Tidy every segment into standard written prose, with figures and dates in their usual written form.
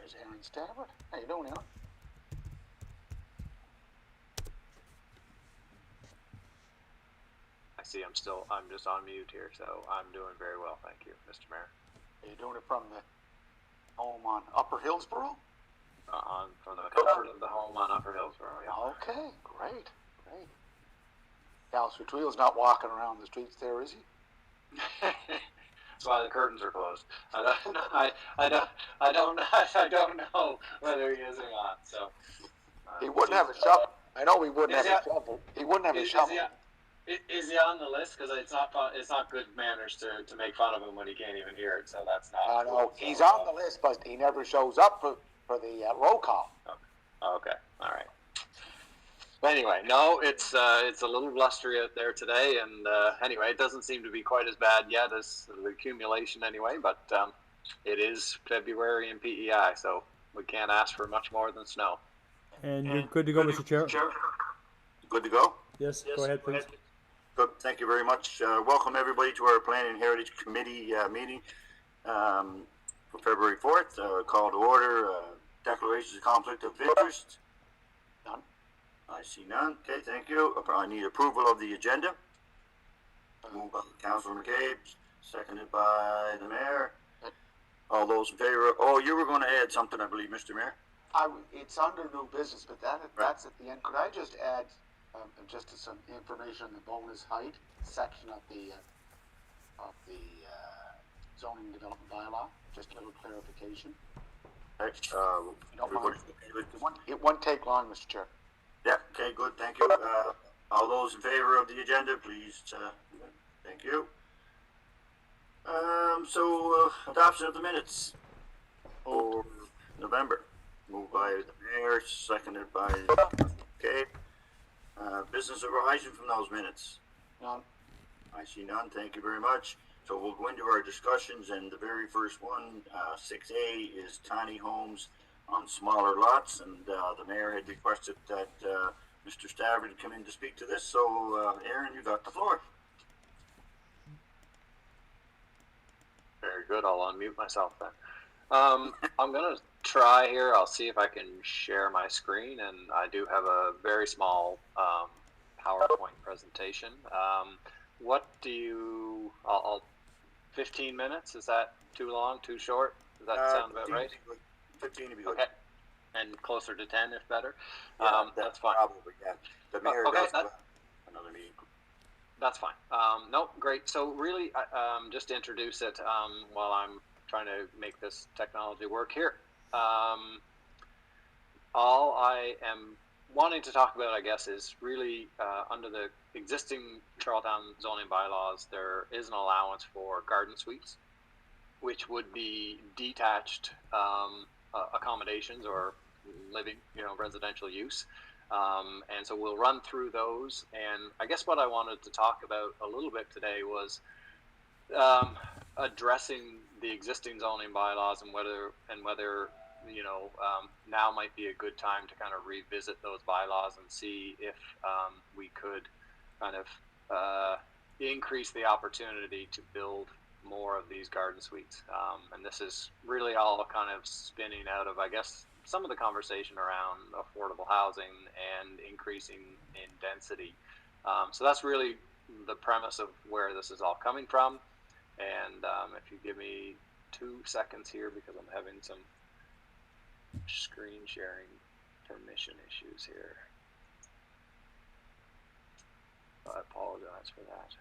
There's Aaron Stafford. How you doing, Aaron? I see I'm just on mute here, so I'm doing very well, thank you, Mr. Mayor. Are you doing it from the home on Upper Hillsborough? From the comfort of the home on Upper Hillsborough, yeah. Okay, great. Alistair Tweel's not walking around the streets there, is he? That's why the curtains are closed. I don't know whether he is or not. So he wouldn't have a shovel. I know he wouldn't have a shovel. He wouldn't have a shovel. Is he on the list? Because it's not good manners to make fun of him when he can't even hear it. So that's not. No, he's on the list, but he never shows up for the roll call. Okay. All right. But anyway, no, it's a little blustery out there today, and anyway, it doesn't seem to be quite as bad yet as the accumulation anyway. But it is February in PEI, so we can't ask for much more than snow. And you're good to go, Mr. Chair? Good to go? Yes, go ahead, please. Good, thank you very much. Welcome everybody to our Planning and Heritage Committee meeting for February 4th. Call to order, declarations of conflict of interest. None. I see none. Okay, thank you. I need approval of the agenda. Moved by Councilor McCabe, seconded by the Mayor. All those in favor? Oh, you were going to add something, I believe, Mr. Mayor. It's under new business, but that's at the end. Could I just add just some information on the bonus height section of the zoning development bylaw? Just a little clarification. It won't take long, Mr. Chair. Yeah, okay, good, thank you. All those in favor of the agenda, please, thank you. So adoption of the minutes for November. Moved by the Mayor, seconded by okay. Business arising from those minutes? None. I see none, thank you very much. So we'll go into our discussions, and the very first one, 6A, is tiny homes on smaller lots, and the Mayor had requested that Mr. Stafford come in to speak to this, so Aaron, you got the floor. Very good. I'll unmute myself then. I'm going to try here. I'll see if I can share my screen, and I do have a very small PowerPoint presentation. What do you... 15 minutes? Is that too long, too short? Does that sound about right? 15 to be good. Okay. And closer to 10 if better? Yeah, that's fine. Probably, yeah. The Mayor does another meeting. That's fine. No, great. So really, just to introduce it while I'm trying to make this technology work here. All I am wanting to talk about, I guess, is really under the existing Charlottetown zoning bylaws, there is an allowance for garden suites, which would be detached accommodations or living, residential use. And so we'll run through those. And I guess what I wanted to talk about a little bit today was addressing the existing zoning bylaws and whether now might be a good time to kind of revisit those bylaws and see if we could kind of increase the opportunity to build more of these garden suites. And this is really all kind of spinning out of, I guess, some of the conversation around affordable housing and increasing in density. So that's really the premise of where this is all coming from. And if you give me 2 seconds here, because I'm having some screen sharing permission issues here. I apologize for that.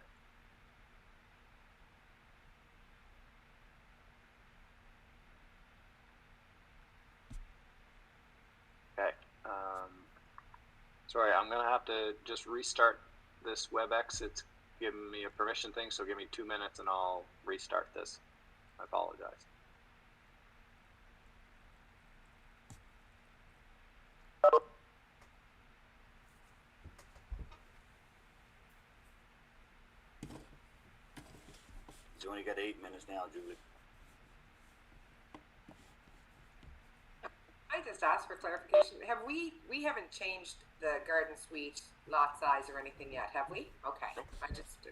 Okay. Sorry, I'm going to have to just restart this WebEx. It's giving me a permission thing, so give me 2 minutes and I'll restart this. I apologize. You only got 8 minutes now, Julie. I just asked for clarification. We haven't changed the garden suite lot size or anything yet, have we? Okay.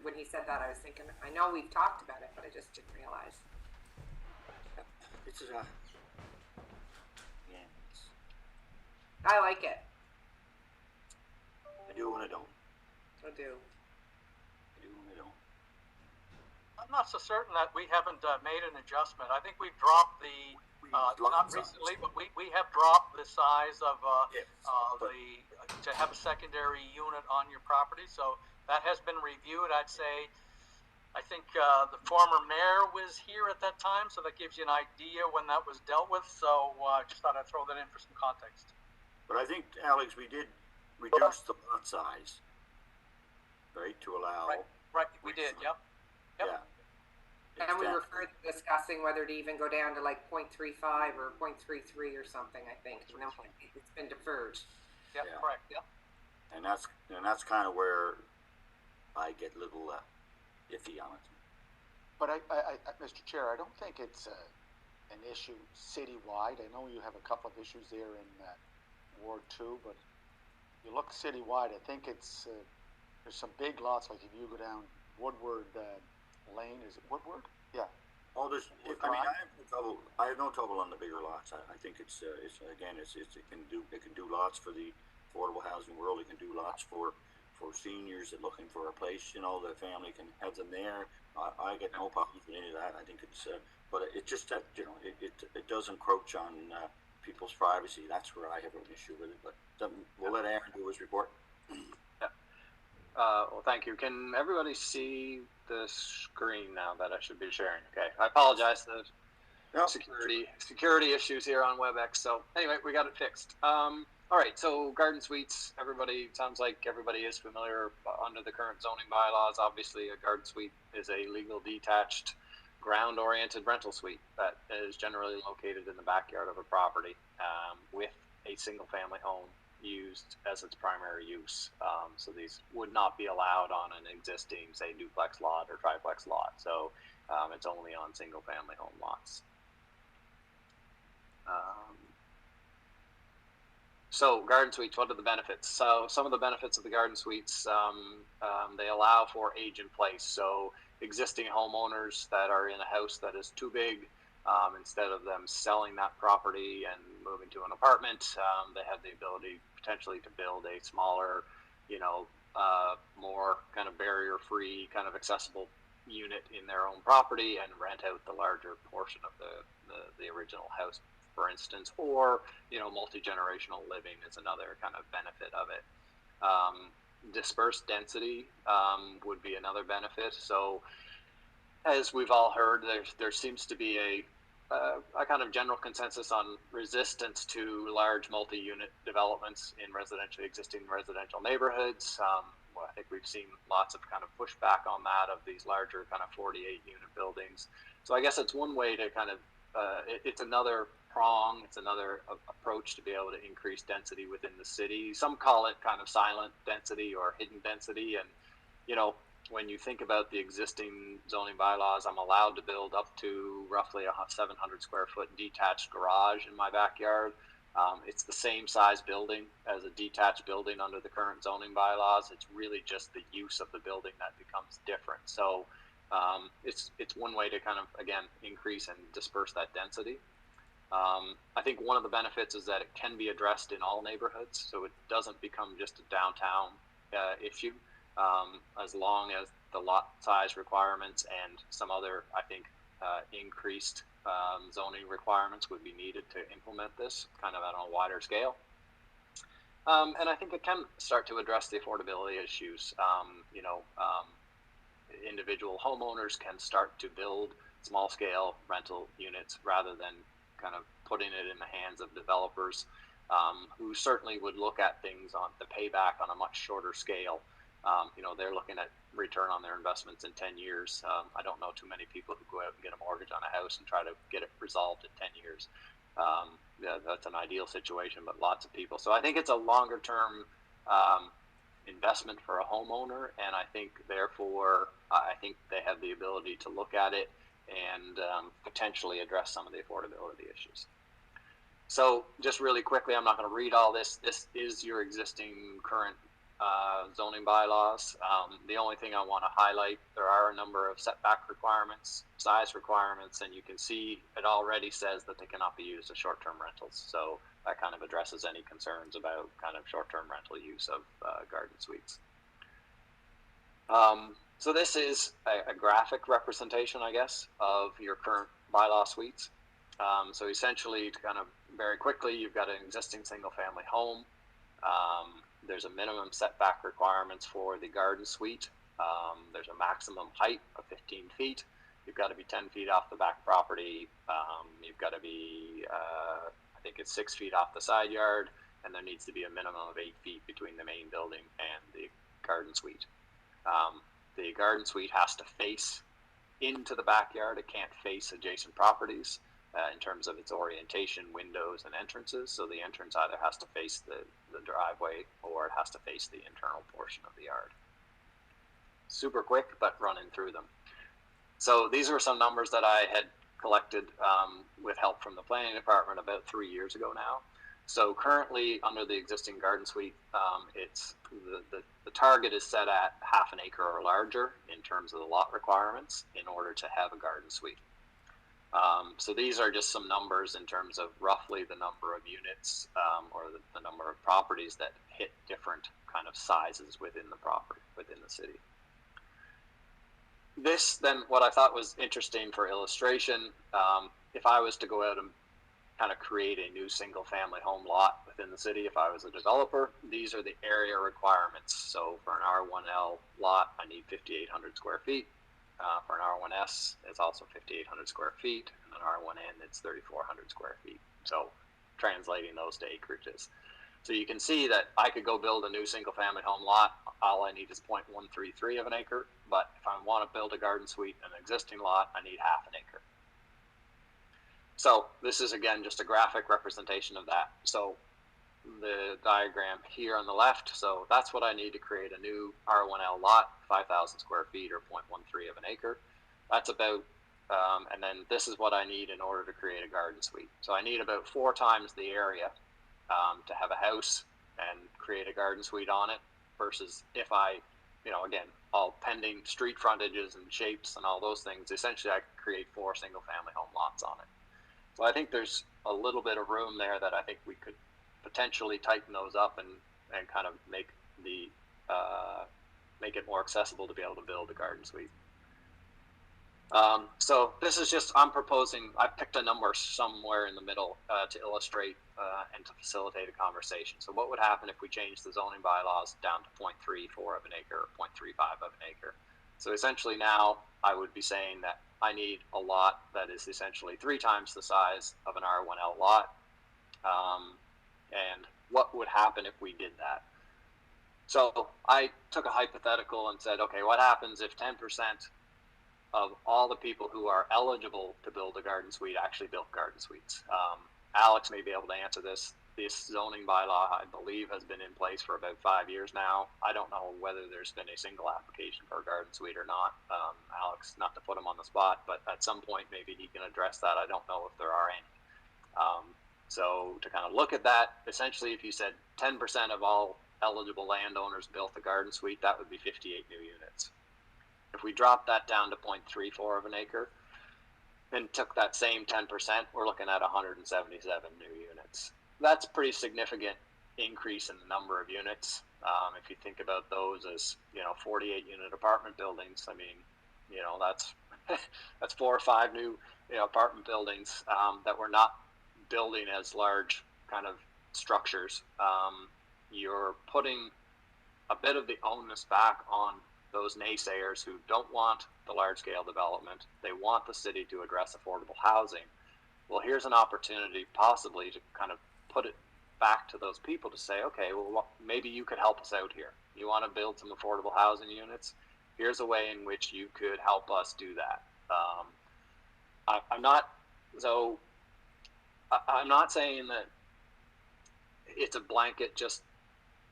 When he said that, I was thinking, I know we've talked about it, but I just didn't realize. This is I like it. I do and I don't. I do. I do and I don't. I'm not so certain that we haven't made an adjustment. I think we've dropped the, not recently, but we have dropped the size of to have a secondary unit on your property. So that has been reviewed. I'd say, I think the former mayor was here at that time, so that gives you an idea when that was dealt with. So I just thought I'd throw that in for some context. But I think, Alex, we did reduce the lot size, right, to allow. Right, we did, yep. Yeah. And we were further discussing whether to even go down to like 0.35 or 0.33 or something, I think. And then it's been deferred. Yep, Yeah. correct, yep. And that's kind of where I get a little iffy on it. But I, Mr. Chair, I don't think it's an issue citywide. I know you have a couple of issues there in Ward 2, but you look citywide, I think it's there's some big lots, like if you go down Woodward Lane, is it Woodward? Yeah. Oh, I mean, I have no trouble on the bigger lots. I think it can do lots for the affordable housing world. It can do lots for seniors that looking for a place. You know, the family can have them there. I get no problems with any of that. I think it's, but it's just that, you know, it does encroach on people's privacy. That's where I have an issue with it. But we'll let Aaron do his report. Well, thank you. Can everybody see the screen now that I should be sharing? Okay, I apologize. The security issues here on WebEx. So anyway, we got it fixed. All right, so garden suites, sounds like everybody is familiar under the current zoning bylaws. Obviously, a garden suite is a legal detached ground-oriented rental suite that is generally located in the backyard of a property with a single-family home used as its primary use. So these would not be allowed on an existing, say, duplex lot or triplex lot. So it's only on single-family home lots. So garden suites, what are the benefits? So some of the benefits of the garden suites, they allow for age in place. So existing homeowners that are in a house that is too big, instead of them selling that property and moving to an apartment, they have the ability potentially to build a smaller, more kind of barrier-free, kind of accessible unit in their own property and rent out the larger portion of the original house, for instance, or multi-generational living is another kind of benefit of it. Dispersed density would be another benefit. So as we've all heard, there seems to be a kind of general consensus on resistance to large multi-unit developments in existing residential neighborhoods. Well, I think we've seen lots of kind of pushback on that, of these larger kind of 48-unit buildings. So I guess it's one way to kind of, it's another prong, it's another approach to be able to increase density within the city. Some call it kind of silent density or hidden density. And, when you think about the existing zoning bylaws, I'm allowed to build up to roughly a 700 square foot detached garage in my backyard. It's the same size building as a detached building under the current zoning bylaws. It's really just the use of the building that becomes different. So it's one way to kind of, again, increase and disperse that density. I think one of the benefits is that it can be addressed in all neighborhoods, so it doesn't become just a downtown issue, as long as the lot size requirements and some other, I think, increased zoning requirements would be needed to implement this kind of on a wider scale. And I think it can start to address the affordability issues. Individual homeowners can start to build small-scale rental units rather than kind of putting it in the hands of developers who certainly would look at things on the payback on a much shorter scale. They're looking at return on their investments in 10 years. I don't know too many people who go out and get a mortgage on a house and try to get it resolved in 10 years. That's an ideal situation, but lots of people. So I think it's a longer term investment for a homeowner, and I think therefore they have the ability to look at it and potentially address some of the affordability issues. So just really quickly, I'm not going to read all this. This is your existing current zoning bylaws. The only thing I want to highlight, there are a number of setback requirements, size requirements, and you can see it already says that they cannot be used as short-term rentals. So that kind of addresses any concerns about kind of short-term rental use of garden suites. So this is a graphic representation, I guess, of your current bylaw suites. So essentially, to kind of very quickly, you've got an existing single-family home. There's a minimum setback requirements for the garden suite. There's a maximum height of 15 feet. You've got to be 10 feet off the back property. You've got to be, I think it's 6 feet off the side yard, and there needs to be a minimum of 8 feet between the main building and the garden suite. The garden suite has to face into the backyard. It can't face adjacent properties in terms of its orientation, windows, and entrances. So the entrance either has to face the driveway or it has to face the internal portion of the yard. Super quick, but running through them. So these are some numbers that I had collected with help from the planning department about 3 years ago now. So currently, under the existing garden suite, it's the target is set at half an acre or larger in terms of the lot requirements in order to have a garden suite. So these are just some numbers in terms of roughly the number of units or the number of properties that hit different kind of sizes within the property, within the city. This then, what I thought was interesting for illustration, if I was to go out and kind of create a new single family home lot within the city, if I was a developer, these are the area requirements. So for an R1L lot, I need 5,800 square feet. For an R1S, it's also 5,800 square feet, and an R1N, it's 3,400 square feet. So translating those to acreages. So you can see that I could go build a new single family home lot. All I need is 0.133 of an acre, but if I want to build a garden suite in an existing lot, I need half an acre. So this is, again, just a graphic representation of that. So the diagram here on the left, so that's what I need to create a new R1L lot, 5,000 square feet or 0.13 of an acre. That's about, and then this is what I need in order to create a garden suite. So I need about 4 times the area to have a house and create a garden suite on it, versus if I, again, all pending street frontages and shapes and all those things, essentially I could create 4 single family home lots on it. So I think there's a little bit of room there that I think we could potentially tighten those up and kind of make the make it more accessible to be able to build a garden suite. So this is just, I'm proposing, I picked a number somewhere in the middle to illustrate and to facilitate a conversation. So what would happen if we changed the zoning bylaws down to 0.34 of an acre or 0.35 of an acre? So essentially now I would be saying that I need a lot that is essentially 3 times the size of an R1L lot. And what would happen if we did that? So I took a hypothetical and said, okay, what happens if 10% of all the people who are eligible to build a garden suite actually built garden suites? Alex may be able to answer this. This zoning bylaw, I believe, has been in place for about 5 years now. I don't know whether there's been a single application for a garden suite or not. Alex, not to put him on the spot, but at some point maybe he can address that. I don't know if there are any. So to kind of look at that, essentially if you said 10% of all eligible landowners built a garden suite, that would be 58 new units. If we drop that down to 0.34 of an acre and took that same 10%, we're looking at 177 new units. That's a pretty significant increase in the number of units. If you think about those as 48 unit apartment buildings, I mean, that's that's 4 or 5 new apartment buildings that we're not building as large kind of structures. You're putting a bit of the onus back on those naysayers who don't want the large scale development. They want the city to address affordable housing. Well, here's an opportunity possibly to kind of put it back to those people to say, okay, well, maybe you could help us out here. You want to build some affordable housing units? Here's a way in which you could help us do that. I'm not saying that it's a blanket, just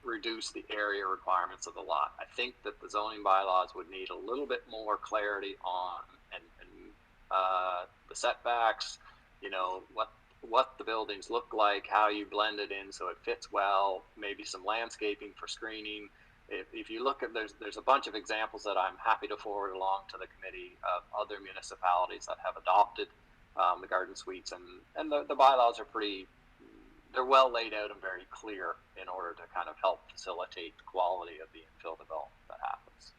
reduce the area requirements of the lot. I think that the zoning bylaws would need a little bit more clarity on the setbacks, what the buildings look like, how you blend it in so it fits well, maybe some landscaping for screening. If you look at, there's a bunch of examples that I'm happy to forward along to the committee of other municipalities that have adopted the garden suites, and the bylaws are pretty they're well laid out and very clear in order to kind of help facilitate the quality of the infill development that happens.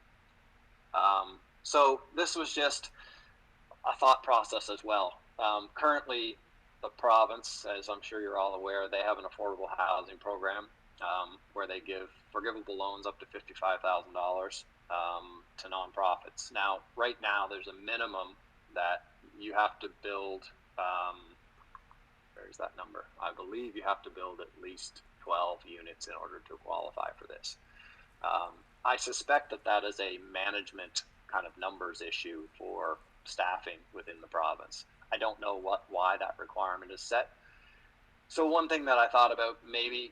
So this was just a thought process as well. Currently, the province, as I'm sure you're all aware, they have an affordable housing program where they give forgivable loans up to $55,000 to nonprofits. Now, right now, there's a minimum that you have to build. Where's that number? I believe you have to build at least 12 units in order to qualify for this. I suspect that that is a management kind of numbers issue for staffing within the province. I don't know why that requirement is set. So one thing that I thought about, maybe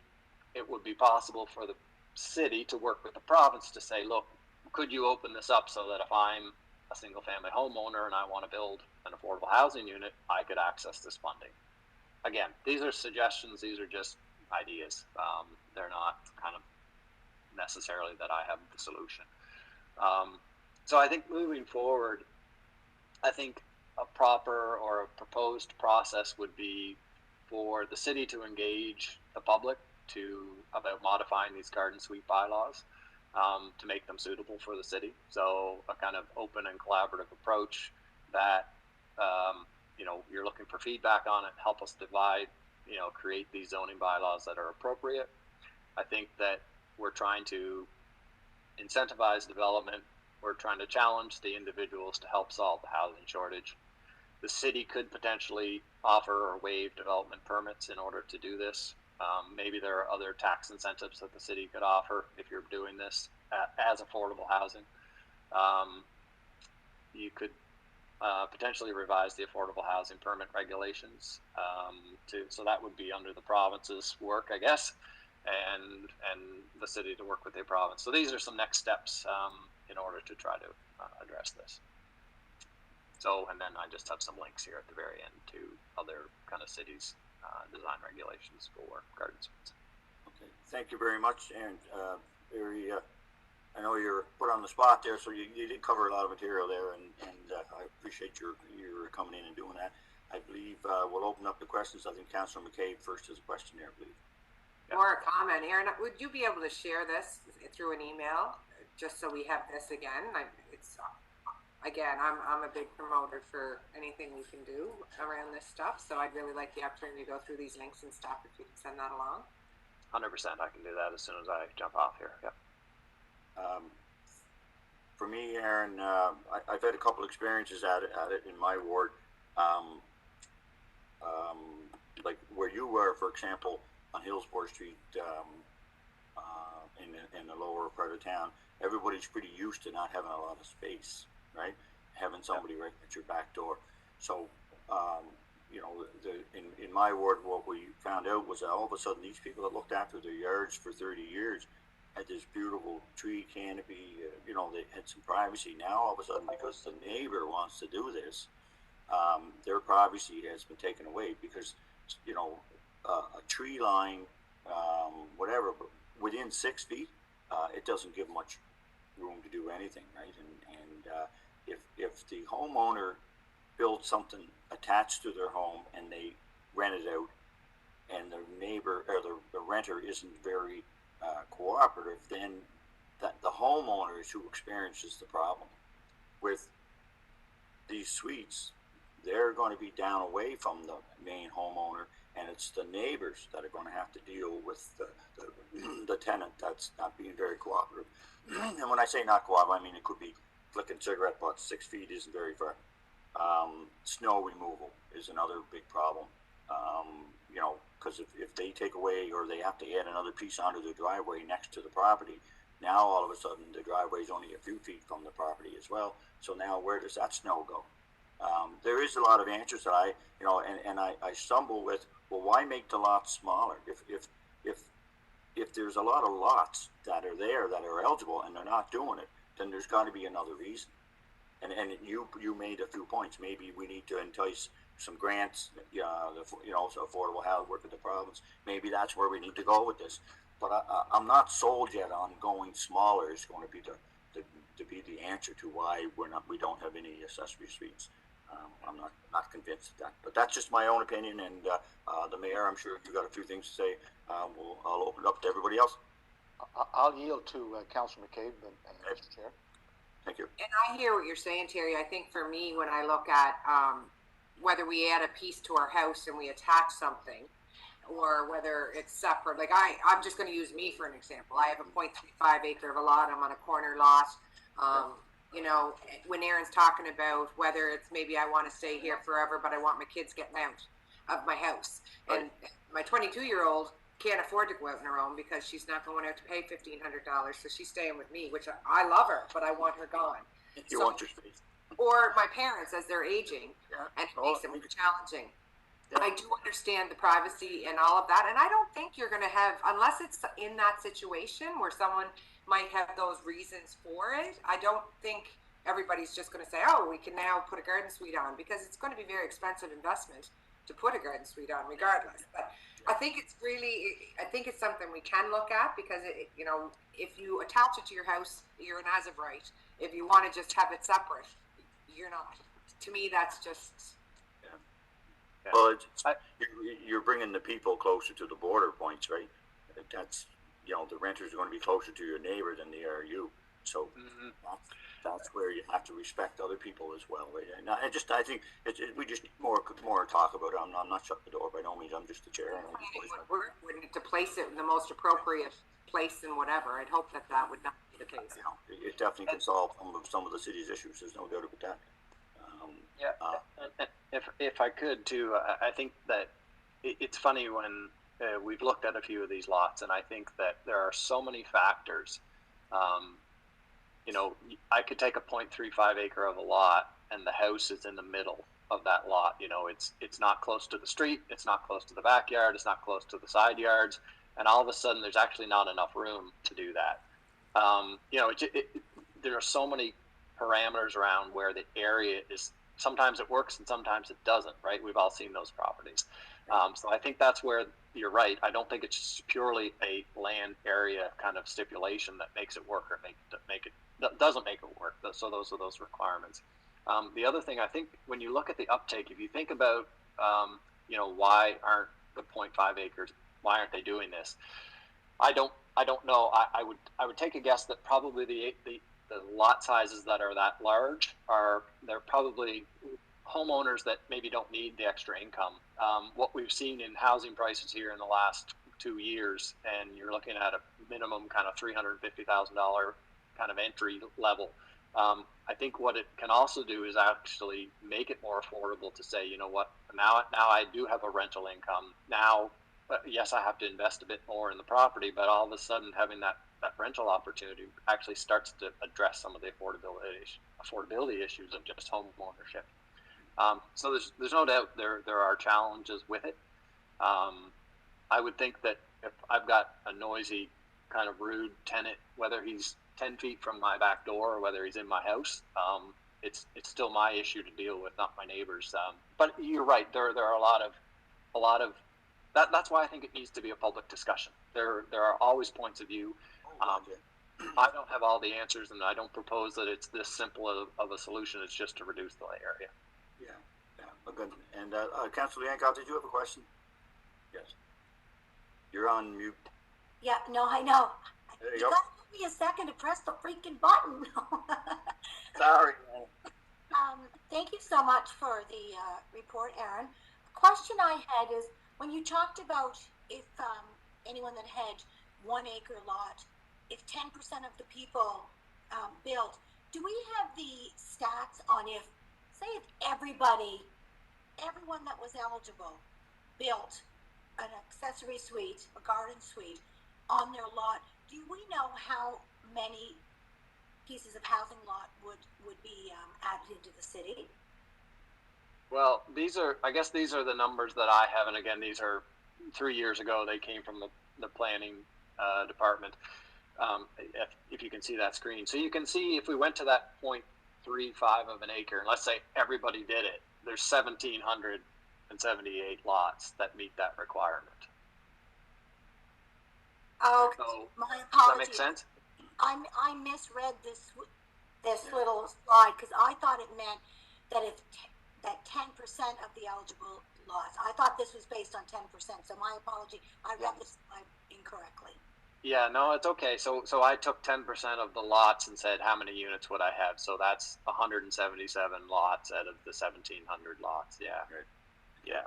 it would be possible for the city to work with the province to say, look, could you open this up so that if I'm a single family homeowner and I want to build an affordable housing unit, I could access this funding. Again, these are suggestions, these are just ideas. They're not kind of necessarily that I have the solution. So I think moving forward, I think a proper or a proposed process would be for the city to engage the public about modifying these garden suite bylaws to make them suitable for the city. So a kind of open and collaborative approach that you're looking for feedback on it, help us divide, create these zoning bylaws that are appropriate. I think that we're trying to incentivize development. We're trying to challenge the individuals to help solve the housing shortage. The city could potentially offer or waive development permits in order to do this. Maybe there are other tax incentives that the city could offer if you're doing this as affordable housing. You could potentially revise the affordable housing permit regulations so that would be under the province's work, I guess, and the city to work with the province. So these are some next steps in order to try to address this. So, and then I just have some links here at the very end to other kind of cities' design regulations for garden suites. Okay, thank you very much, Aaron. I know you're put on the spot there, so you did cover a lot of material there, and I appreciate your coming in and doing that. I believe we'll open up the questions. I think Councillor McCabe first has a question there, please. Yeah. Or a comment. Aaron, would you be able to share this through an email, just so we have this again? I'm a big promoter for anything we can do around this stuff, so I'd really like the opportunity to go through these links and stuff if you can send that along. 100%, I can do that as soon as I jump off here. Yep. For me, Aaron, I've had a couple experiences at it in my ward. Like where you were, for example, on Hillsborough Street, in the lower part of town, everybody's pretty used to not having a lot of space, right? Having somebody right at your back door. So, in my ward, what we found out was that all of a sudden these people that looked after their yards for 30 years had this beautiful tree canopy, they had some privacy. Now all of a sudden, because the neighbor wants to do this, their privacy has been taken away because, a tree line, whatever, but within 6 feet, it doesn't give much room to do anything, right? And if the homeowner builds something attached to their home and they rent it out, and the neighbor or the renter isn't very cooperative, then the homeowner is who experiences the problem. With these suites, they're going to be down away from the main homeowner, and it's the neighbors that are going to have to deal with the tenant that's not being very cooperative. And when I say not cooperative, I mean it could be flicking cigarette butts. 6 feet isn't very far. Snow removal is another big problem. Because if they take away or they have to add another piece onto the driveway next to the property, now all of a sudden the driveway is only a few feet from the property as well. So now where does that snow go? There is a lot of answers that I stumble with. Well, why make the lots smaller? If there's a lot of lots that are there that are eligible and they're not doing it, then there's got to be another reason. And you made a few points. Maybe we need to entice some grants, so affordable housing, work with the province. Maybe that's where we need to go with this. But I'm not sold yet on going smaller is going to be the answer to why we don't have any accessory suites. I'm not convinced of that, but that's just my own opinion. And the mayor, I'm sure you got a few things to say. I'll open it up to everybody else. I'll yield to Councillor McCabe, Mr. Chair. Thank you. And I hear what you're saying, Terry. I think for me, when I look at whether we add a piece to our house and we attach something, or whether it's separate, like I'm just going to use me for an example. I have a 0.35 acre of a lot. I'm on a corner lot. You know, when Aaron's talking about whether it's maybe I want to stay here forever, but I want my kids getting out of my house. Right. And my 22-year-old can't afford to go out on her own because she's not going out to pay $1,500. So she's staying with me, which I love her, but I want her gone. You want your space. Or my parents as they're aging, and it makes it more challenging. Yeah. I do understand the privacy and all of that, and I don't think you're going to have, unless it's in that situation where someone might have those reasons for it. I don't think everybody's just going to say, oh, we can now put a garden suite on, because it's going to be a very expensive investment to put a garden suite on regardless. But I think it's something we can look at, because you know, if you attach it to your house, you're an as of right. If you want to just have it separate, you're not. To me, that's just. Yeah. Well, you're bringing the people closer to the border points, right? That's, you know, the renters are going to be closer to your neighbor than they are you. So that's where you have to respect other people as well. Right? And I think we just need more talk about it. I'm not shutting the door by no means. I'm just the chair. Wouldn't to place it in the most appropriate place and whatever. I'd hope that would not be the case. You know, it definitely can solve some of the city's issues. There's no doubt about that. If I could too, I think that it's funny when we've looked at a few of these lots, and I think that there are so many factors. You know, I could take a 0.35 acre of a lot, and the house is in the middle of that lot. You know, it's not close to the street, it's not close to the backyard, it's not close to the side yards, and all of a sudden there's actually not enough room to do that. You know, there are so many parameters around where the area is. Sometimes it works and sometimes it doesn't, right? We've all seen those properties. So I think that's where you're right. I don't think it's just purely a land area kind of stipulation that makes it work or doesn't make it work. So those are those requirements. The other thing, I think when you look at the uptake, if you think about, you know, why aren't the 0.5 acres, why aren't they doing this? I don't know. I would take a guess that probably the lot sizes that are that large they're probably homeowners that maybe don't need the extra income. What we've seen in housing prices here in the last 2 years, and you're looking at a minimum kind of $350,000 kind of entry level. I think what it can also do is actually make it more affordable to say, you know what, now I do have a rental income. Now, yes, I have to invest a bit more in the property, but all of a sudden having that rental opportunity actually starts to address some of the affordability issues of just home ownership. So there's no doubt there are challenges with it. I would think that if I've got a noisy, kind of rude tenant, whether he's 10 feet from my back door or whether he's in my house, it's still my issue to deal with, not my neighbor's. But you're right. There are a lot of that's why I think it needs to be a public discussion. There are always points of view. I don't have all the answers, and I don't propose that it's this simple of a solution. It's just to reduce the area. Yeah, good. And Councillor Yankoff, did you have a question? Yes. You're on mute. Yeah, no, I know. There you You go. gotta give me a second to press the freaking button. Sorry. Thank you so much for the report, Aaron. A question I had is, when you talked about if anyone that had 1 acre lot, if 10% of the people built, do we have the stats on if everyone that was eligible built an accessory suite, a garden suite on their lot? Do we know how many pieces of housing lot would be added into the city? Well, I guess these are the numbers that I have, and again, these are 3 years ago. They came from the planning department. If you can see that screen, so you can see if we went to that 0.35 of an acre, and let's say everybody did it, there's 1,778 lots that meet that requirement. Oh, So, my does that apologies. make sense? I misread this little slide, because I thought it meant that if that 10% of the eligible lots. I thought this was based on 10%, so my apology. I read this incorrectly. Yeah, no, it's okay. So I took 10% of the lots and said, how many units would I have? So that's 177 lots out of the 1,700 lots. Yeah. Right. Yeah.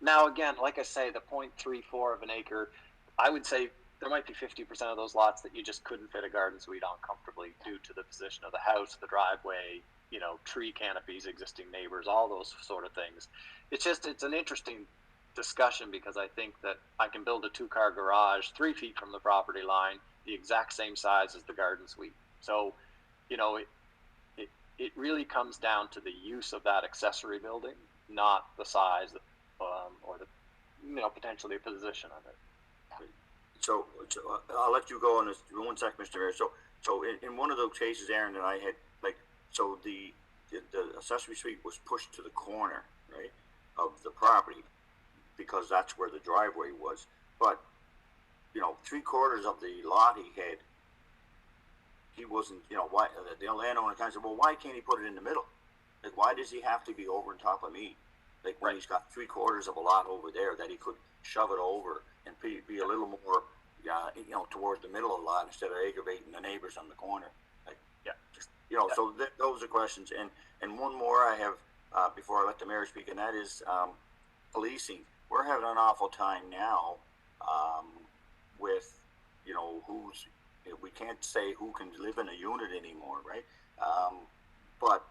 Now, again, like I say, the 0.34 of an acre, I would say there might be 50% of those lots that you just couldn't fit a garden suite on comfortably due to the position of the house, the driveway, you know, tree canopies, existing neighbors, all those sort of things. It's an interesting discussion because I think that I can build a 2-car garage 3 feet from the property line, the exact same size as the garden suite. So, you know, it really comes down to the use of that accessory building, not the size or the, you know, potentially a position of it. So I'll let you go on this 1 sec, Mr. Mayor. So in one of those cases, Aaron and I had so the accessory suite was pushed to the corner, right, of the property because that's where the driveway was. But you know, 3/4 of the lot he wasn't. You know, why the landowner kind of said, well, why can't he put it in the middle? Like, why does he have to be over on top of me? Like, when he's got 3/4 of a lot over there that he could shove it over and be a little more, you know, towards the middle of the lot instead of aggravating the neighbors on the corner. Like, just, you know, so those are questions. And one more I have before I let the mayor speak, and that is policing. We're having an awful time now with, you know, we can't say who can live in a unit anymore, right? But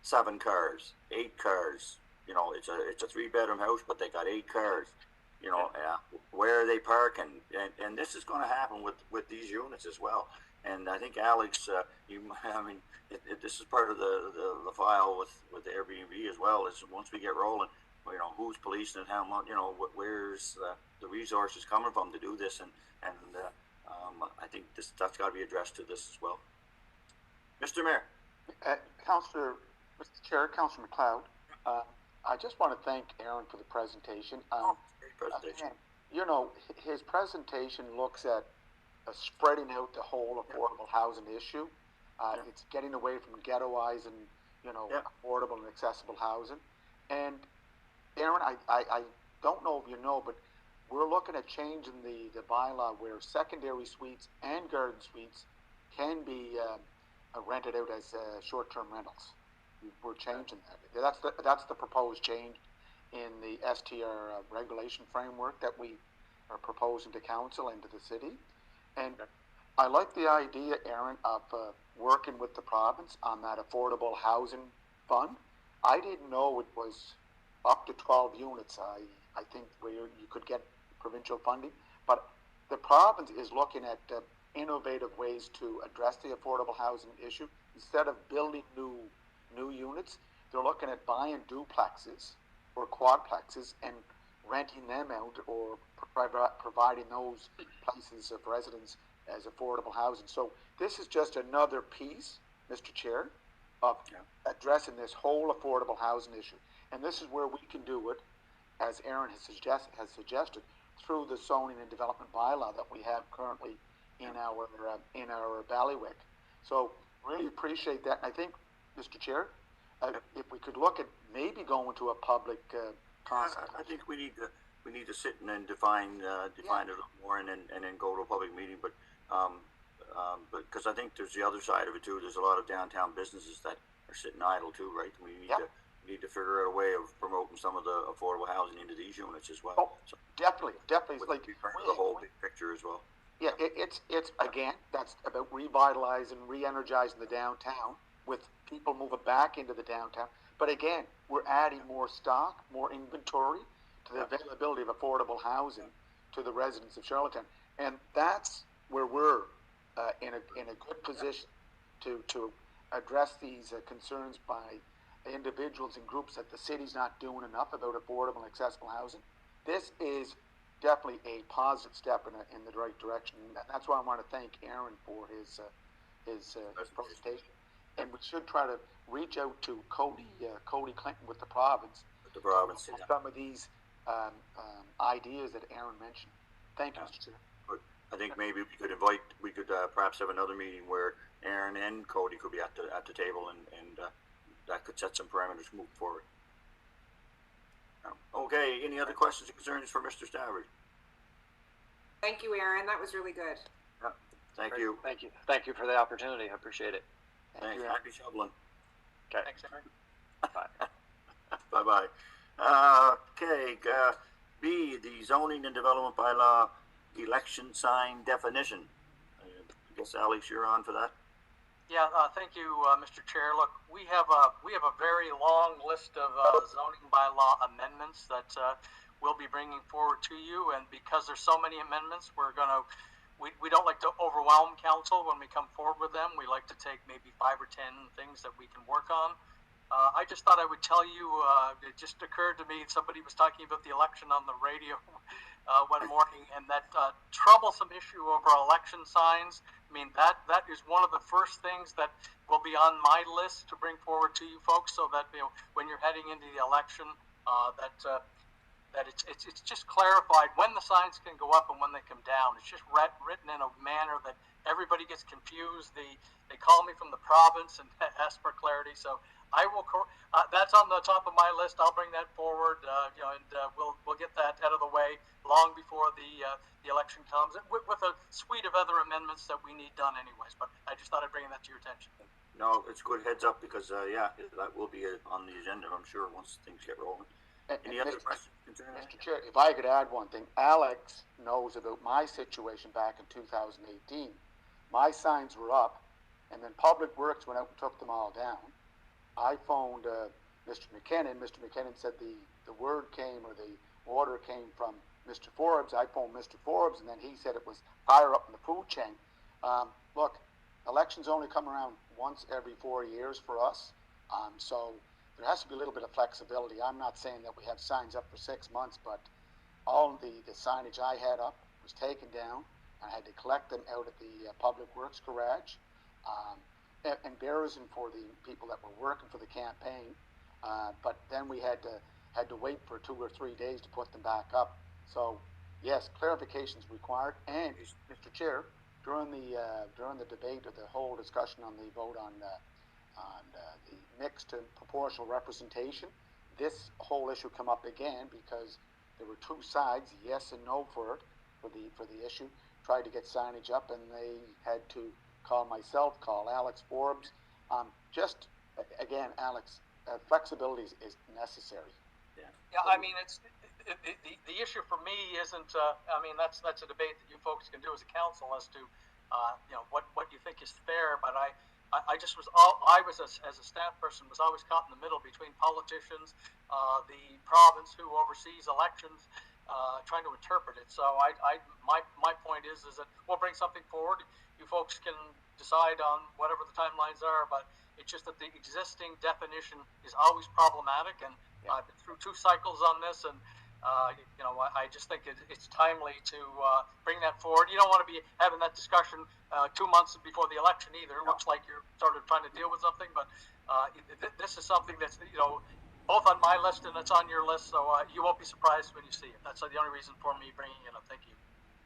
7 cars, 8 cars. You know, it's a 3-bedroom house, but they got 8 cars. You know, where are they parking? And this is going to happen with these units as well. And I think Alex, this is part of the file with the Airbnb as well. Is once we get rolling, you know, who's policing and how much, you know, where's the resources coming from to do this, and I think that's got to be addressed to this as well. Mr. Mayor, Councillor, Mr. Chair, Councillor McLeod. I just want to thank Aaron for the presentation. great presentation. You know, his presentation looks at spreading out the whole affordable housing issue. It's getting away from ghettoizing, you know, affordable and accessible housing. And Aaron, I don't know if you know, but we're looking at changing the bylaw where secondary suites and garden suites can be rented out as short-term rentals. We're changing that. That's the proposed change in the STR regulation framework that we are proposing to council and to the city. And I like the idea, Aaron, of working with the province on that affordable housing fund. I didn't know it was up to 12 units. I think where you could get provincial funding, but the province is looking at innovative ways to address the affordable housing issue. Instead of building new units, they're looking at buying duplexes or quadplexes and renting them out or providing those places of residence as affordable housing. So this is just another piece, Mr. Chair, of addressing this whole affordable housing issue. And this is where we can do it, as Aaron has suggested, through the zoning and development bylaw that we have currently in our bailiwick. So really appreciate that. And I think, Mr. Chair, if we could look at maybe going to a public process. I think we need to sit and then define it a little more, and then go to a public meeting. But because I think there's the other side of it too. There's a lot of downtown businesses that are sitting idle too, right? We need to figure out a way of promoting some of the affordable housing into these units as well. Oh, so definitely. It's like part of the whole big picture as well. Yeah, it's again, that's about revitalizing, re-energizing the downtown with people moving back into the downtown. But again, we're adding more stock, more inventory to the availability of affordable housing to the residents of Charlottetown, and that's where we're in a good position to address these concerns by individuals and groups that the city's not doing enough about affordable and accessible housing. This is definitely a positive step in the right direction. And that's why I want to thank Aaron for his presentation. And we should try to reach out to Cody Clinton with the province. Some of these ideas that Aaron mentioned. Thank you, Mr. Chair. I think maybe we could perhaps have another meeting where Aaron and Cody could be at the table, and that could set some parameters moving forward. Okay, any other questions or concerns for Mr. Stafford? Thank you, Aaron. That was really good. Thank you. Thank you for the opportunity. I appreciate it. Thanks. Happy shoveling. Okay. Thanks, Aaron. Bye. Bye-bye. Okay, B, the zoning and development bylaw election sign definition. I guess, Alex, you're on for that. Yeah, thank you, Mr. Chair. Look, we have a very long list of zoning bylaw amendments that we'll be bringing forward to you, and because there's so many amendments, we don't like to overwhelm council when we come forward with them. We like to take maybe 5 or 10 things that we can work on. I just thought I would tell you, it just occurred to me, somebody was talking about the election on the radio one morning, and that troublesome issue over election signs. I mean, that is one of the first things that will be on my list to bring forward to you folks, so that, you know, when you're heading into the election, that it's just clarified when the signs can go up and when they come down. It's just written in a manner that everybody gets confused. They call me from the province and ask for clarity. So I will. That's on the top of my list. I'll bring that forward. We'll get that out of the way long before the election comes, with a suite of other amendments that we need done anyways. But I just thought I'd bring that to your attention. No, it's good heads up because that will be on the agenda, I'm sure, once things get rolling. Any other questions? Mr. Chair, if I could add one thing, Alex knows about my situation back in 2018. My signs were up, and then Public Works went out and took them all down. I phoned Mr. McKinnon. Mr. McKinnon said the word came, or the order came from Mr. Forbes. I phoned Mr. Forbes, and then he said it was higher up in the food chain. Look, elections only come around once every 4 years for us, so there has to be a little bit of flexibility. I'm not saying that we have signs up for 6 months, but all the signage I had up was taken down. I had to collect them out at the Public Works garage, embarrassing for the people that were working for the campaign. But then we had to wait for 2 or 3 days to put them back up. So yes, clarification is required. And Mr. Chair, during the debate or the whole discussion on the vote on the mixed and proportional representation, this whole issue come up again because there were 2 sides, yes and no for the issue. Tried to get signage up, and they had to call myself, call Alex Forbes. Just again, Alex, flexibility is necessary. Yeah, I mean, the issue for me isn't. I mean, that's a debate that you folks can do as a council as to, what you think is fair. But I just was as a staff person was always caught in the middle between politicians, the province who oversees elections, trying to interpret it. So my point is that we'll bring something forward. You folks can decide on whatever the timelines are, but it's just that the existing definition is always problematic, and I've been through 2 cycles on this, and I just think it's timely to bring that forward. You don't want to be having that discussion 2 months before the election either. It looks like you're sort of trying to deal with something, but this is something that's both on my list and it's on your list, so you won't be surprised when you see it. That's the only reason for me bringing it up. Thank you.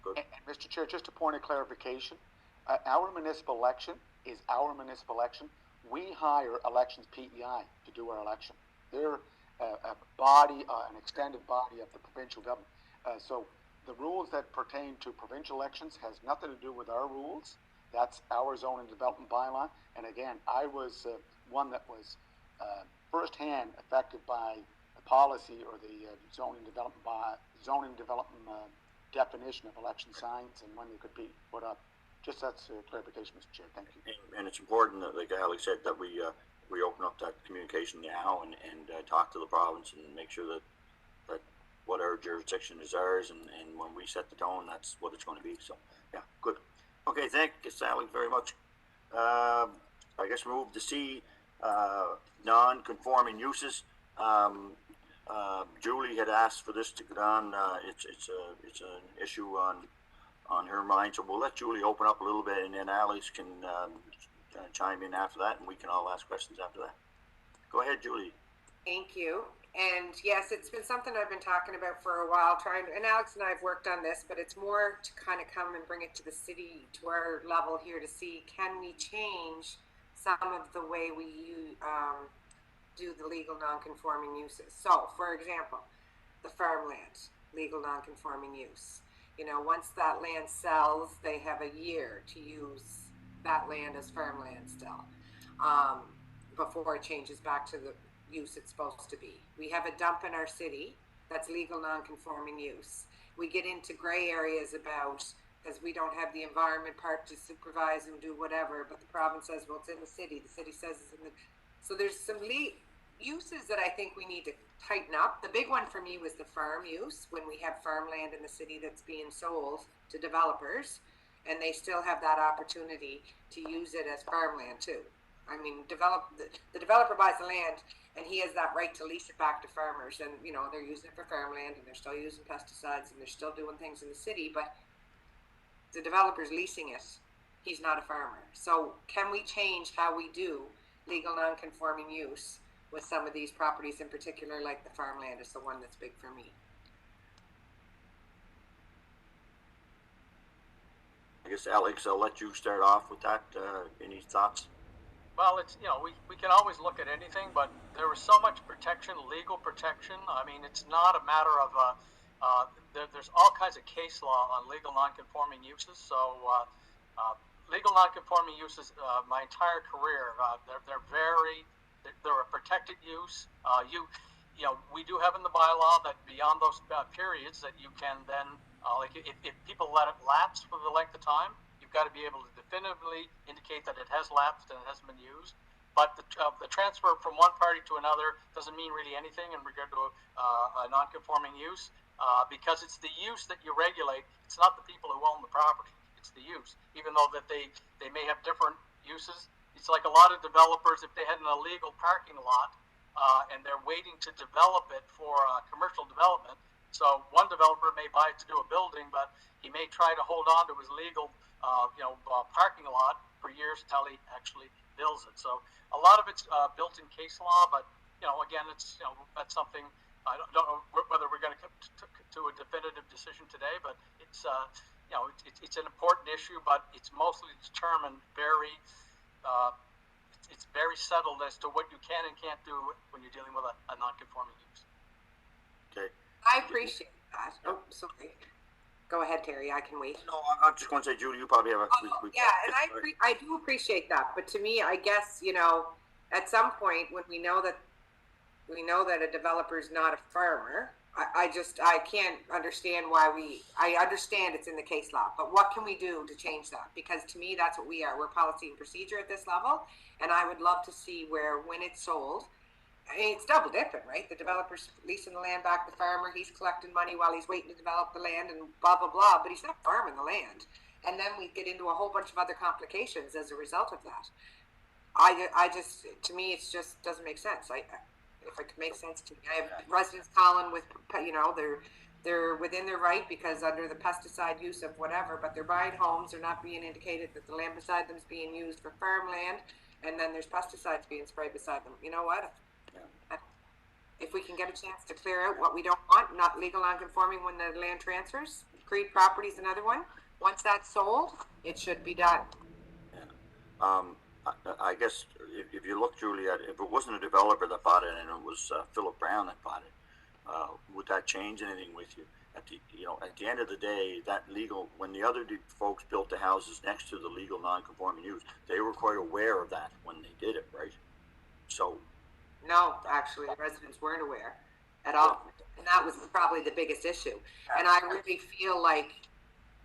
Good. And Mr. Chair, just a point of clarification. Our municipal election is our municipal election. We hire elections PEI to do our election. They're a body, an extended body of the provincial government. So the rules that pertain to provincial elections has nothing to do with our rules. That's our zoning development bylaw. And again, I was one that was firsthand affected by the policy or the zoning development definition of election signs and when they could be put up. Just that's clarification, Mr. Chair. Thank you. And it's important that, like Alex said, that we open up that communication now and talk to the province and make sure that what our jurisdiction is ours, and when we set the tone, that's what it's going to be. So yeah, good. Okay, thank you, Sally, very much. I guess we move to C, non-conforming uses. Julie had asked for this to go on. It's an issue on her mind, so we'll let Julie open up a little bit, and then Alex can chime in after that, and we can all ask questions after that. Go ahead, Julie. Thank you. And yes, it's been something I've been talking about for a while, and Alex and I have worked on this, but it's more to kind of come and bring it to the city, to our level here, to see, can we change some of the way we do the legal non-conforming uses. So, for example, the farmland, legal non-conforming use. You know, once that land sells, they have a year to use that land as farmland still, before it changes back to the use it's supposed to be. We have a dump in our city that's legal non-conforming use. We get into gray areas about, because we don't have the environment part to supervise and do whatever, but the province says, well, it's in the city says it's in the, so there's some uses that I think we need to tighten up. The big one for me was the farm use, when we have farmland in the city that's being sold to developers, and they still have that opportunity to use it as farmland too. I mean, the developer buys the land and he has that right to lease it back to farmers, and you know, they're using it for farmland and they're still using pesticides and they're still doing things in the city, but the developer's leasing it. He's not a farmer. So can we change how we do legal non-conforming use with some of these properties in particular, like the farmland is the one that's big for me. I guess, Alex, I'll let you start off with that. Any thoughts? Well, it's, you know, we can always look at anything, but there is so much protection, legal protection. I mean, it's not a matter of, there's all kinds of case law on legal non-conforming uses. So legal non-conforming uses, my entire career, they're a protected use. You know, we do have in the bylaw that beyond those periods that you can then, like if people let it lapse for the length of time, you've got to be able to definitively indicate that it has lapsed and it hasn't been used. But the transfer from one party to another doesn't mean really anything in regard to a non-conforming use, because it's the use that you regulate. It's not the people who own the property. It's the use, even though that they may have different uses. It's like a lot of developers, if they had an illegal parking lot and they're waiting to develop it for commercial development. So one developer may buy it to do a building, but he may try to hold on to his legal parking lot for years until he actually builds it. So a lot of it's built in case law, but you know, again, it's, you know, that's something I don't know whether we're going to come to a definitive decision today, but it's you know, it's an important issue, but it's mostly determined very it's very settled as to what you can and can't do when you're dealing with a non-conforming use. Okay. I appreciate that. Oh, sorry. Go ahead, Terry. I can wait. No, I'm just going to say, Julie, you probably have a. Yeah, and I do appreciate that. But to me, I guess, you know, at some point when we know that a developer is not a farmer, I can't understand why I understand it's in the case law, but what can we do to change that? Because to me, that's what we are. We're policy and procedure at this level, and I would love to see where, when it's sold, I mean, it's double dipping, right? The developer's leasing the land back to the farmer, he's collecting money while he's waiting to develop the land and blah, blah, blah, but he's not farming the land. And then we get into a whole bunch of other complications as a result of that. I just, to me, it just doesn't make sense. If it could make sense to me. I have residents calling with, you know, they're within their right because under the pesticide use of whatever, but they're buying homes, they're not being indicated that the land beside them is being used for farmland, and then there's pesticides being sprayed beside them. You know what? If we can get a chance to clear out what we don't want, not legal non-conforming when the land transfers, Creed Property is another one. Once that's sold, it should be done. Yeah. I guess if you look, Julie, at if it wasn't a developer that bought it and it was Philip Brown that bought it, would that change anything with you? At the end of the day, that legal, when the other folks built the houses next to the legal non-conforming use, they were quite aware of that when they did it, right? So. No, actually, the residents weren't aware at all, and that was probably the biggest issue. And I really feel like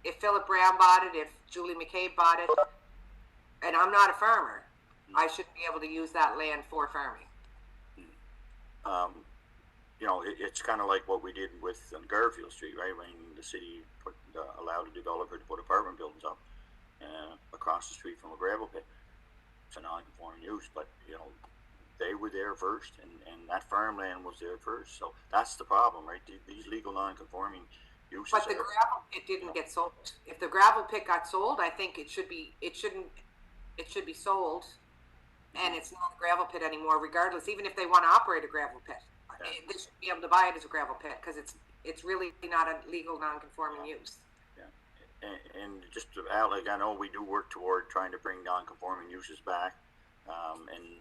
if Philip Brown bought it, if Julie McCabe bought it, and I'm not a farmer, I shouldn't be able to use that land for farming. You know, it's kind of like what we did with Garfield Street, right? When the city allowed a developer to put apartment buildings up across the street from a gravel pit. It's a non-conforming use, but you know, they were there first, and that farmland was there first. So that's the problem, right? These legal non-conforming uses. But the gravel pit didn't get sold. If the gravel pit got sold, I think it should be sold, and it's not a gravel pit anymore, regardless. Even if they want to operate a gravel pit, they should be able to buy it as a gravel pit because it's really not a legal non-conforming use. Yeah, and just to add, like, I know we do work toward trying to bring non-conforming uses back, and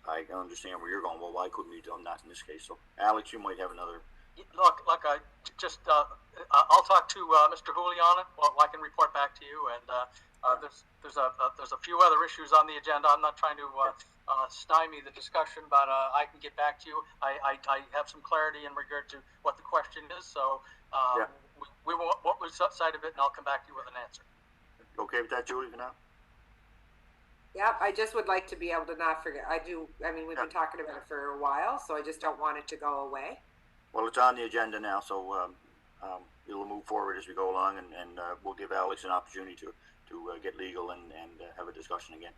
I understand where you're going. Well, why couldn't we have done that in this case? So, Alex, you might have another Look, I'll talk to Mr. Hooley on it. Well, I can report back to you. And there's a few other issues on the agenda. I'm not trying to stymie the discussion, but I can get back to you. I have some clarity in regard to what the question is. So we will what was side of it, and I'll come back to you with an answer. Okay with that, Julie, for now? Yeah, I just would like to be able to not forget. I mean, we've been talking about it for a while, so I just don't want it to go away. Well, it's on the agenda now, so it'll move forward as we go along, and we'll give Alex an opportunity to get legal and have a discussion again.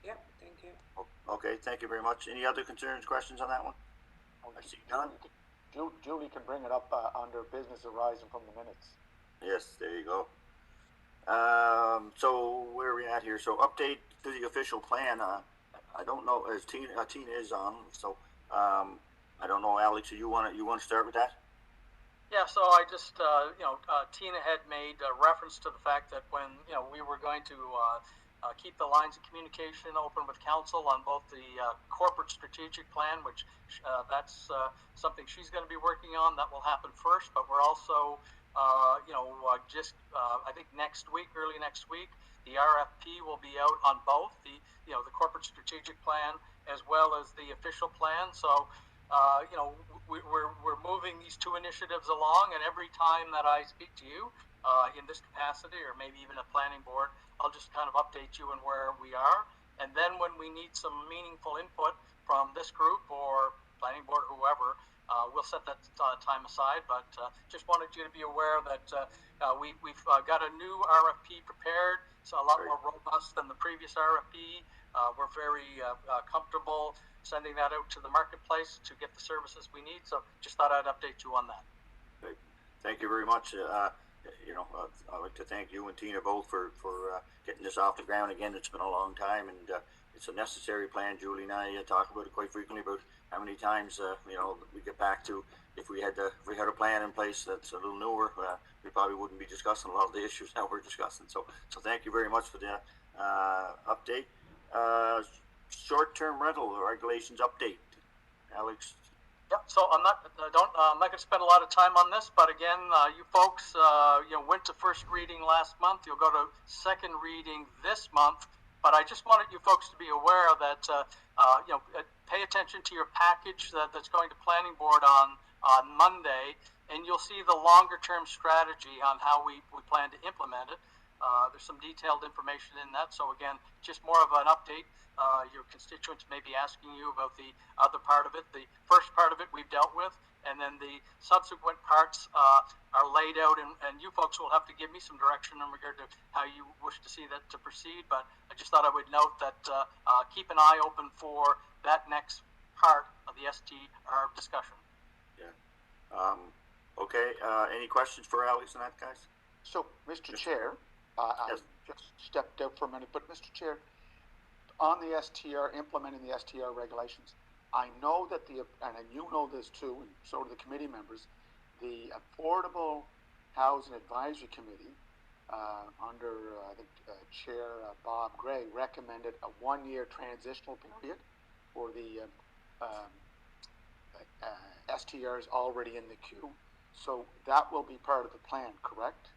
Yep, thank you. Okay, thank you very much. Any other concerns, questions on that one? I see none. Julie can bring it up under business arising from the minutes. Yes, there you go. So where are we at here? So update to the official plan. I don't know, as Tina is on, so I don't know, Alex, you want to start with that? Yeah, so I just, Tina had made reference to the fact that when, we were going to keep the lines of communication open with council on both the corporate strategic plan, which that's something she's going to be working on. That will happen first, but we're also, I think early next week, the RFP will be out on both the corporate strategic plan as well as the official plan. So, we're moving these two initiatives along, and every time that I speak to you in this capacity, or maybe even a planning board, I'll just kind of update you on where we are. And then when we need some meaningful input from this group or planning board, whoever, we'll set that time aside. But just wanted you to be aware that we've got a new RFP prepared. It's a lot more robust than the previous RFP. We're very comfortable sending that out to the marketplace to get the services we need. So just thought I'd update you on that. Great. Thank you very much. I'd like to thank you and Tina both for getting this off the ground again. It's been a long time, and it's a necessary plan. Julie and I talk about it quite frequently about how many times we get back to if we had a plan in place that's a little newer, we probably wouldn't be discussing a lot of the issues that we're discussing. So thank you very much for the update. Short-term rental regulations update, Alex. Yep. So I'm not going to spend a lot of time on this, but again, you folks, went to first reading last month. You'll go to second reading this month. But I just wanted you folks to be aware that pay attention to your package that's going to planning board on Monday, and you'll see the longer-term strategy on how we plan to implement it. There's some detailed information in that. So again, just more of an update. Your constituents may be asking you about the other part of it. The first part of it we've dealt with, and then the subsequent parts are laid out, and you folks will have to give me some direction in regard to how you wish to see that to proceed. But I just thought I would note that keep an eye open for that next part of the STR discussion. Yeah. Okay. Any questions for Alex on that, guys? So, Mr. Chair, yes. I just stepped out for a minute, but Mr. Chair, on the STR, implementing the STR regulations, I know that and you know this too, and so do the committee members, the Affordable Housing Advisory Committee, under the Chair Bob Gray, recommended a 1-year transitional period for the STRs already in the queue. So that will be part of the plan, correct?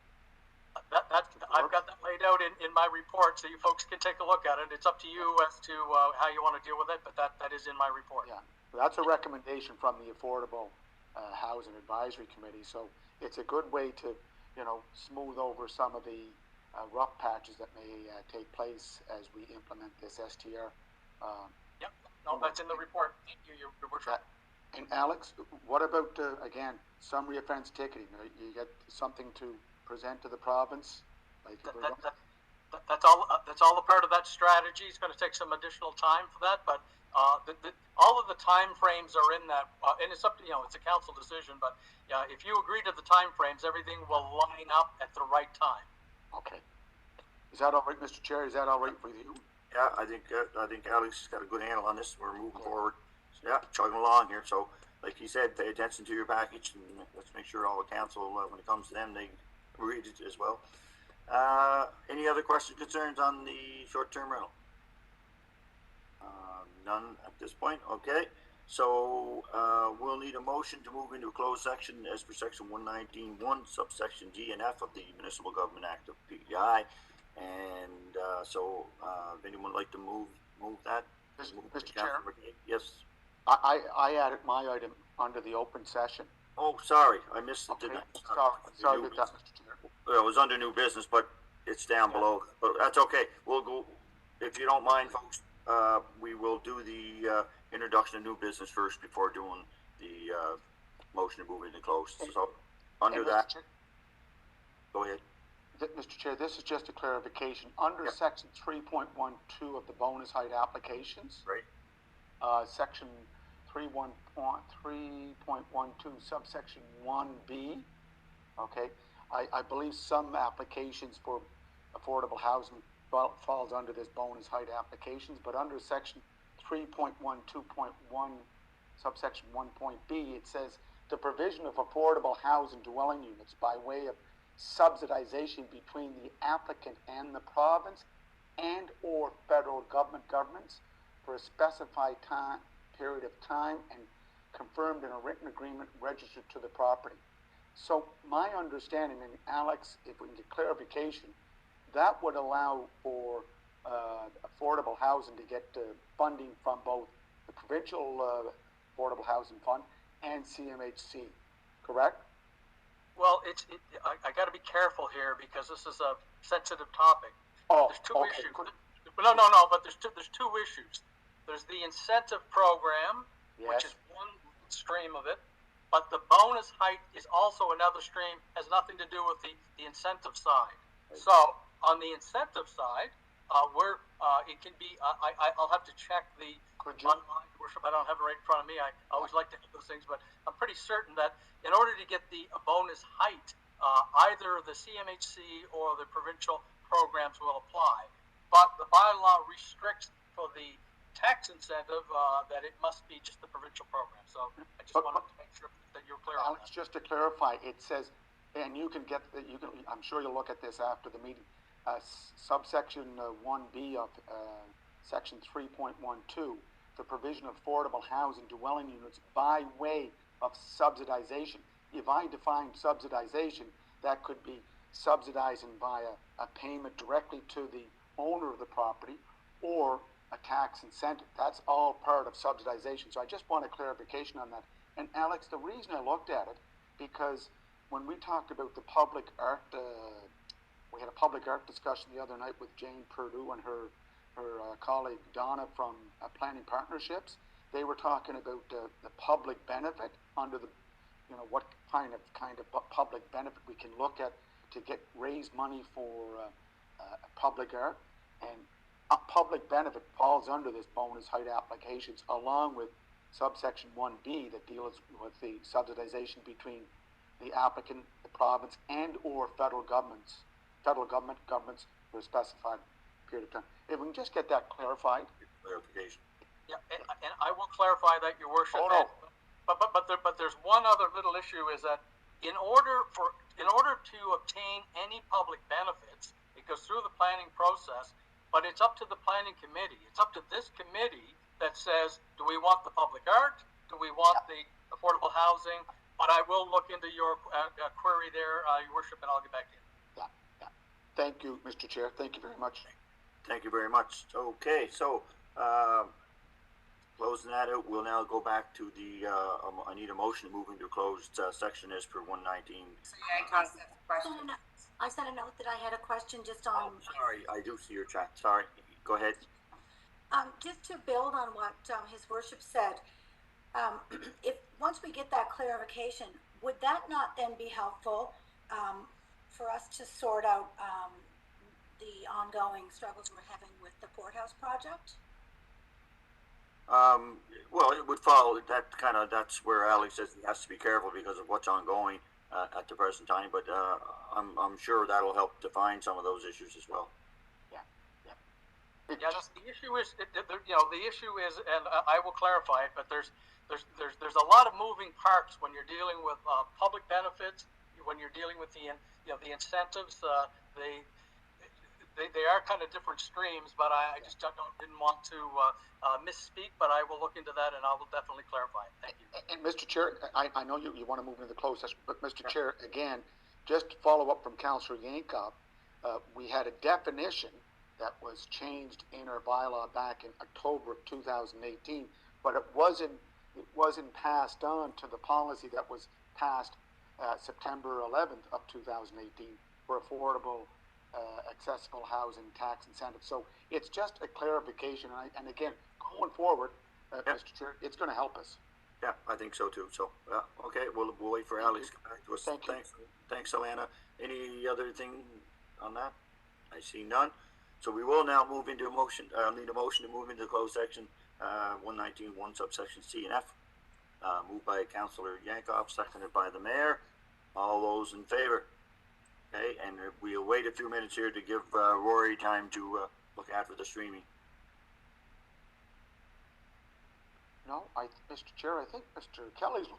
I've got that laid out in my report, so you folks can take a look at it. It's up to you as to how you want to deal with it, but that is in my report. Yeah, that's a recommendation from the Affordable Housing Advisory Committee. So it's a good way to, smooth over some of the rough patches that may take place as we implement this STR. Yep, no, that's in the report. You're right. And Alex, what about again summary offense ticketing? You get something to present to the province? That's all a part of that strategy. It's going to take some additional time for that, but all of the time frames are in that, and it's up to it's a council decision. But if you agree to the time frames, everything will line up at the right time. Okay. Is that all right, Mr. Chair? Is that all right with you? Yeah, I think Alex has got a good handle on this. We're moving forward. Yeah, chugging along here. So, like he said, pay attention to your package, and let's make sure all the council, when it comes to them, they read it as well. Any other questions, concerns on the short-term rental? None at this point. Okay. So, we'll need a motion to move into a closed section as per section 119.1, subsection G and F of the Municipal Government Act of PEI. And, if anyone would like to move that? Mr. Chair? Yes. I added my item under the open session. Oh, sorry, I missed it, Okay, didn't I? sorry about that, Mr. Chair. Well, it was under new business, but it's down below. But that's okay. We'll go, if you don't mind, folks, we will do the introduction of new business first before doing the motion to move into closed. So, under that, go ahead. Mr. Chair, this is just a clarification. Under section 3.12 of the bonus height applications, Right. section 3.12 subsection 1B, okay, I believe some applications for affordable housing falls under this bonus height applications, but under section 3.12.1 subsection 1.B, it says the provision of affordable housing dwelling units by way of subsidization between the applicant and the province and or federal governments for a specified period of time and confirmed in a written agreement registered to the property. So my understanding, and Alex, if we can get clarification, that would allow for affordable housing to get funding from both the provincial affordable housing fund and CMHC, correct? Well, I got to be careful here because this is a sensitive topic. Oh, there's two okay. issues. No, but there's two issues. There's the incentive program, which is one stream of it, but the bonus height is also another stream, has nothing to do with the incentive side. Right. So on the incentive side, it can be, I'll have to check the online worship. I don't have it right in front of me. I always like to have those things, but I'm pretty certain that in order to get the bonus height, either the CMHC or the provincial programs will apply. But the bylaw restricts for the tax incentive that it must be just the provincial program. So I just wanted to make sure that you're clear on that. Just to clarify, it says, and you can get I'm sure you'll look at this after the meeting. Subsection 1B of section 3.12, the provision of affordable housing dwelling units by way of subsidization. If I define subsidization, that could be subsidizing via a payment directly to the owner of the property or a tax incentive. That's all part of subsidization. So I just want a clarification on that. And Alex, the reason I looked at it, because when we talked about the public art, we had a public art discussion the other night with Jane Purdue and her colleague Donna from Planning Partnerships. They were talking about the public benefit under the, what kind of public benefit we can look at to raise money for public art, and a public benefit falls under this bonus height applications, along with subsection 1B that deals with the subsidization between the applicant, the province, and or federal governments for a specified period of time. If we can just get that clarified. Clarification. Yeah, and I will clarify that, Your Worship. Oh, no. But there's one other little issue, is that in order to obtain any public benefits, it goes through the planning process, but it's up to the planning committee. It's up to this committee that says, do we want the public art? Do we want the affordable housing? But I will look into your query there, Your Worship, and I'll get back to you. Yeah. Thank you, Mr. Chair. Thank you very much. Thank you very much. Okay, so closing that out, we'll now go back to the, I need a motion to move into a closed section as per 119. I sent a note that I had a question just on. Oh, sorry, I do see your chat. Sorry, go ahead. Just to build on what His Worship said, if once we get that clarification, would that not then be helpful for us to sort out the ongoing struggles we're having with the Porthouse project? Well, it would follow that that's where Alex says he has to be careful because of what's ongoing at the present time, but I'm sure that'll help define some of those issues as well. The issue is, the issue is, and I will clarify it, but there's a lot of moving parts when you're dealing with public benefits, when you're dealing with the incentives. they are kind of different streams, but I just didn't want to misspeak, but I will look into that and I will definitely clarify. Thank you. And Mr. Chair, I know you want to move into the closed session, but Mr. Chair, again, just to follow up from Councillor Yankov, we had a definition that was changed in our bylaw back in October of 2018, but it wasn't passed on to the policy that was passed September 11th of 2018 for affordable, accessible housing tax incentives. So it's just a clarification, and again, going forward, Mr. Chair, it's going to help us. Yeah, I think so too. So, okay, we'll wait for Alex to come back to us. Thanks, Alana. Any other thing on that? I see none. So we will now move into a motion. Need a motion to move into the closed section, 119(1) subsection C and F. Moved by Councillor Yankov, seconded by the Mayor. All those in favor? Okay, and we'll wait a few minutes here to give Rory time to look after the streaming. No, Mr. Chair, I think Mr. Kelly's looking